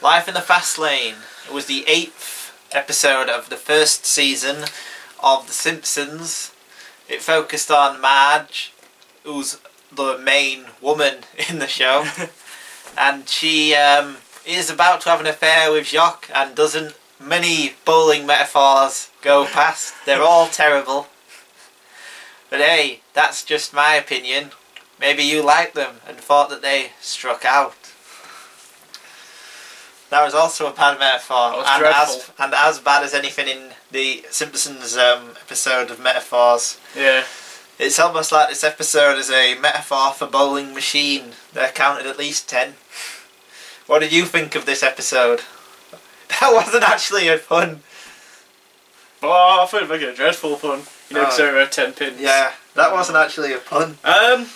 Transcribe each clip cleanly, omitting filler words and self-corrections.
Life in the Fast Lane. It was the 8th episode of the first season of The Simpsons. It focused on Marge, who's the main woman in the show. And she is about to have an affair with Jacques, and doesn't many bowling metaphors go past. They're all terrible. But hey, that's just my opinion. Maybe you liked them and thought that they struck out. That was also a bad metaphor, and as bad as anything in the Simpsons episode of metaphors. Yeah. It's almost like this episode is a metaphor for bowling machine. They're counted at least 10. What did you think of this episode? That wasn't actually a pun. Oh, I thought it was like a dreadful pun. You know, because over 10 pins. Yeah, that wasn't actually a pun. I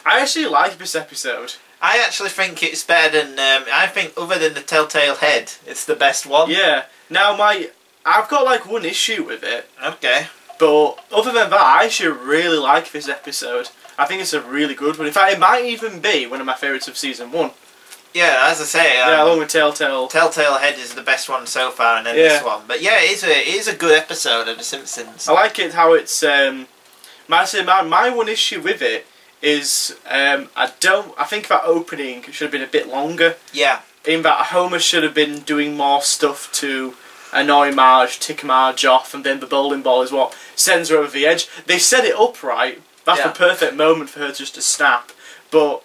actually like this episode. I actually think it's better than, I think other than the Telltale Head, it's the best one. Yeah. Now I've got like one issue with it. Okay. But other than that, I actually really like this episode. I think it's a really good one. In fact, it might even be one of my favourites of season 1. Yeah, as I say, yeah, along with Telltale. Telltale Head is the best one so far, and then this one. But yeah, it is a good episode of The Simpsons. I like it how it's. My one issue with it is I think that opening should have been a bit longer. Yeah. In that Homer should have been doing more stuff to annoy Marge, tick Marge off, and then the bowling ball is what sends her over the edge. They set it up right. That's the perfect moment for her just to snap. But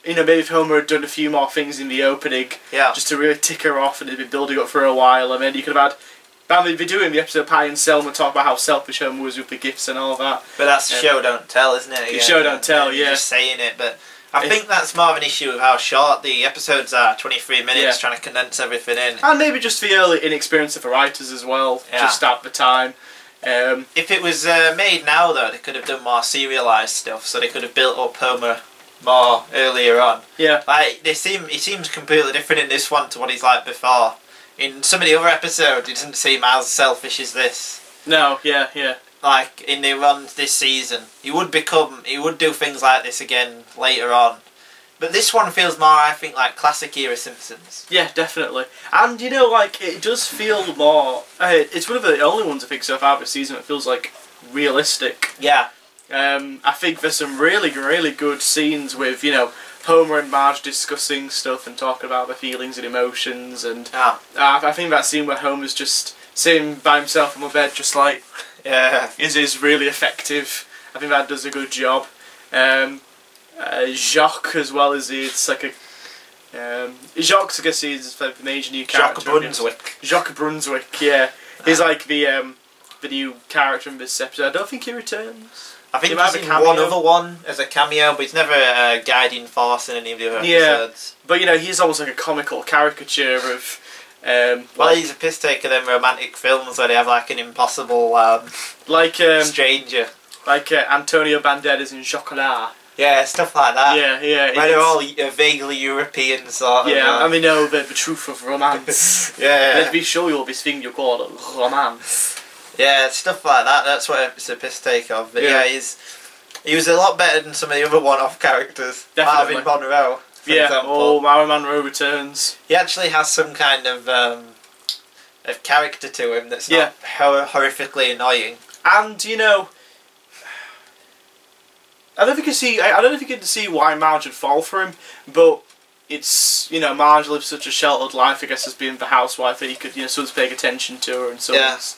you know, maybe if Homer had done a few more things in the opening, just to really tick her off, and it'd been building up for a while, and then you could have had. They'd be doing the episode of Patty and Selma talk about how selfish Homer was with the gifts and all that. But that's show don't tell, isn't it? Again, show don't tell, yeah. Just saying it, but I think that's more of an issue with how short the episodes are. 23 minutes, trying to condense everything in. And maybe just the early inexperience of the writers as well, just at the time. If it was made now, though, they could have done more serialised stuff, so they could have built up Homer more earlier on. Yeah. Like, he seems completely different in this one to what he's like before. In some of the other episodes, he doesn't seem as selfish as this. No, yeah. Like, in the runs this season. He would do things like this again later on. But this one feels more, I think, like classic era Simpsons. Yeah, definitely. And, you know, like, it does feel more... it's one of the only ones I think so far this season that feels, like, realistic. Yeah. I think there's some really, really good scenes with, you know, Homer and Marge discussing stuff and talking about their feelings and emotions, and I think that scene where Homer's just sitting by himself on the bed, just like, is really effective. I think that does a good job. Jacques as well, it's like a Jacques, I guess, is the major new character. Jacques Brunswick, yeah. He's like the new character in this episode. I don't think he returns. I think he's in one other one as a cameo, but he's never a guiding force in any of the other episodes. But you know, he's almost like a comical caricature of... well, he's a piss take of them romantic films where they have like an impossible stranger. Like Antonio Banderas in Chocolat. Yeah, stuff like that. Yeah. Where they're all vaguely European sort of. Yeah, and they know the truth of romance. Let me show you this thing you call romance. Yeah, stuff like that. That's what it's a piss take of. But yeah, he was a lot better than some of the other one-off characters. Definitely. Marvin Monroe, for example. Marvin Monroe returns. He actually has some kind of character to him that's not horrifically annoying. And you know, I don't know if you can see why Marge would fall for him, but it's, you know, Marge lives such a sheltered life, I guess, as being the housewife, that he could, you know, someone's paying attention to her and someone's,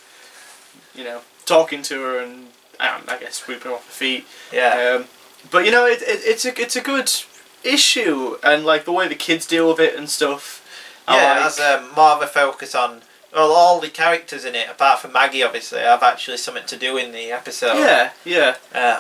you know, talking to her and I guess sweeping her off her feet. Yeah. But you know, it's a good issue, and like the way the kids deal with it and stuff. It has more of a focus on, well, all the characters in it, apart from Maggie, obviously, have actually something to do in the episode. Yeah.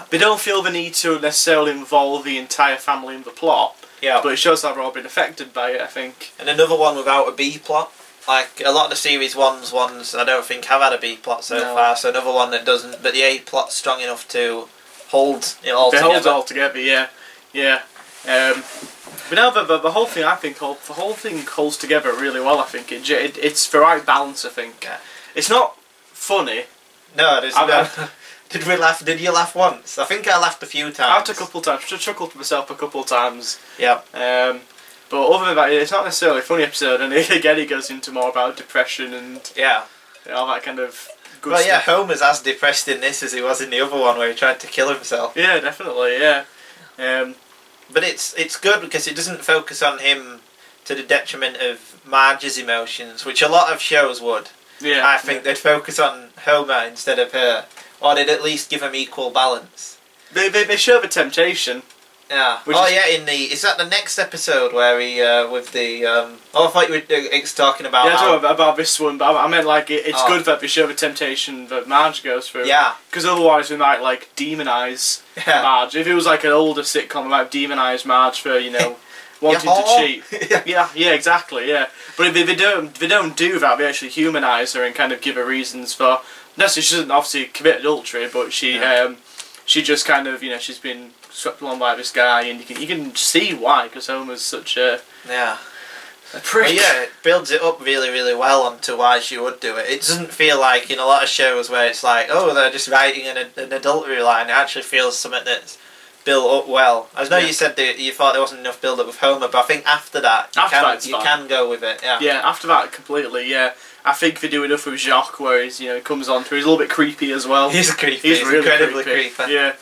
They don't feel the need to necessarily involve the entire family in the plot. Yeah. But it shows that they've all been affected by it, I think. And another one without a B plot. Like, a lot of the series ones I don't think have had a B plot so far, so another one that doesn't, but the A plot's strong enough to hold it all together. Hold it all together, yeah. But now the whole thing, I think, the whole thing holds together really well. I think it's the right balance. I think it's not funny. No, it isn't. Did we laugh? Did you laugh once? I think I laughed a few times. I laughed a couple of times. I chuckled to myself a couple of times. Yeah. But other than that, it's not necessarily a funny episode, and again he goes into more about depression and all that kind of good stuff. Yeah, Homer's as depressed in this as he was in the other one where he tried to kill himself. Yeah, definitely, yeah. But it's good because it doesn't focus on him to the detriment of Marge's emotions, which a lot of shows would. Yeah. I think they'd focus on Homer instead of her, or they'd at least give him equal balance. They show the temptation. Yeah. Is that the next episode where he with the I thought you were talking about. Yeah, about this one, but I meant like it's good that they show the temptation that Marge goes through. Yeah. Because otherwise we might like demonise Marge. If it was like an older sitcom, we might demonise Marge for wanting to cheat. yeah, exactly. Yeah. But if they don't do that, they actually humanise her and kind of give her reasons for. She doesn't obviously commit adultery, but she just kind of she's been swept along by this guy, and you can see why, because Homer's such a prick. Well, yeah, it builds it up really, really well onto why she would do it. It doesn't feel like in a lot of shows where it's like, oh, they're just writing an adultery line. It actually feels something that's built up well. I know you said that you thought there wasn't enough build up with Homer, but I think after that you can go with it. Yeah. Yeah, after that completely. Yeah. I think they do enough with Jacques where he's he comes on through. He's a little bit creepy as well. He's creepy. He's really incredibly creepy. Yeah.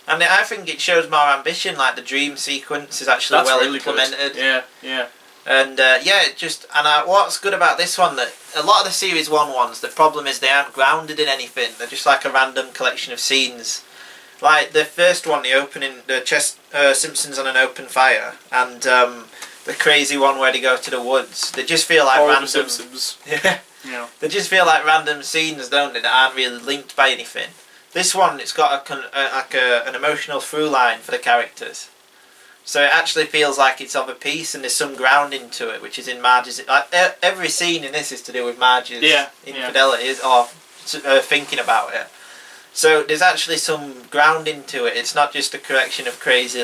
And I think it shows more ambition. Like the dream sequence is actually really implemented. Good. Yeah. And what's good about this one, that a lot of the series 1 ones, the problem is they aren't grounded in anything. They're just like a random collection of scenes. Like the first one, the opening, Simpsons on an open fire, and the crazy one where they go to the woods. They just feel like random. Simpsons. Yeah. They just feel like random scenes, don't they? That aren't really linked by anything. This one, it's got an emotional through line for the characters, so it actually feels like it's of a piece, and there's some grounding to it, which is in Marge's. Like every scene in this is to do with Marge's infidelity or thinking about it. So there's actually some grounding to it. It's not just a collection of crazy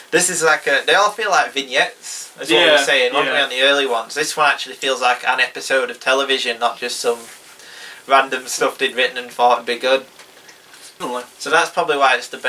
this is like they all feel like vignettes, as what we were saying, weren't we, on the early ones. This one actually feels like an episode of television, not just some random stuff they'd written and thought would be good. So that's probably why it's the best.